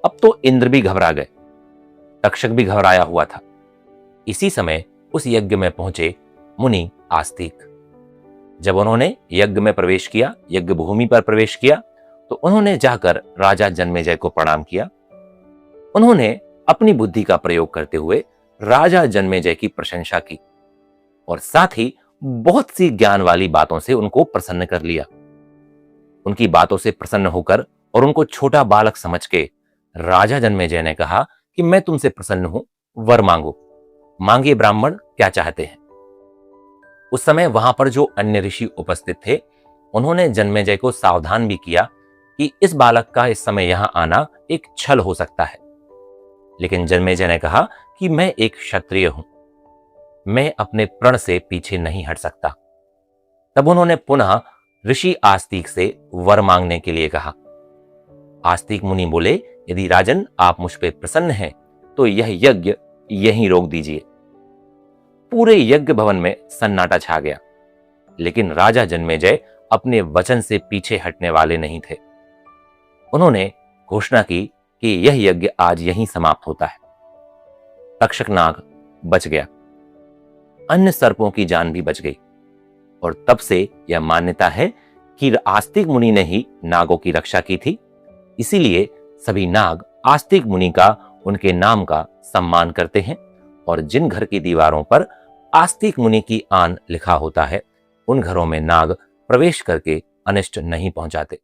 अब तो इंद्र भी घबरा गए, तक्षक भी घबराया हुआ था। इसी समय उस यज्ञ में पहुंचे मुनि आस्तिक। जब उन्होंने यज्ञ में प्रवेश किया, यज्ञ भूमि पर प्रवेश किया, तो उन्होंने जाकर राजा जन्मेजय को प्रणाम किया। उन्होंने अपनी बुद्धि का प्रयोग करते हुए राजा जन्मेजय की प्रशंसा की और साथ ही बहुत सी ज्ञान वाली बातों से उनको प्रसन्न कर लिया। उनकी बातों से प्रसन्न होकर और उनको छोटा बालक समझ के राजा जन्मेजय ने कहा कि मैं तुमसे प्रसन्न हूं, वर मांगो। मांगे ब्राह्मण, क्या चाहते हैं? उस समय वहां पर जो अन्य ऋषि उपस्थित थे, उन्होंने जन्मेजय को सावधान भी किया कि इस बालक का इस समय यहां आना एक छल हो सकता है। लेकिन जन्मेजय ने कहा कि मैं एक क्षत्रिय हूं, मैं अपने प्रण से पीछे नहीं हट सकता। तब उन्होंने पुनः ऋषि आस्तिक से वर मांगने के लिए कहा। आस्तिक मुनि बोले, यदि राजन आप मुझ पर प्रसन्न हैं तो यह यज्ञ यहीं रोक दीजिए। पूरे यज्ञ भवन में सन्नाटा छा गया, लेकिन राजा जन्मेजय अपने वचन से पीछे हटने वाले नहीं थे। उन्होंने घोषणा की कि यह यज्ञ आज यहीं समाप्त होता है। तक्षक नाग बच गया, अन्य सर्पों की जान भी बच गई और तब से यह मान्यता है कि आस्तिक मुनि ने ही नागों की रक्षा की थी। इसीलिए सभी नाग आस्तिक मुनि का, उनके नाम का सम्मान करते हैं और जिन घर की दीवारों पर आस्तिक मुनि की आन लिखा होता है, उन घरों में नाग प्रवेश करके अनिष्ट नहीं पहुंचाते।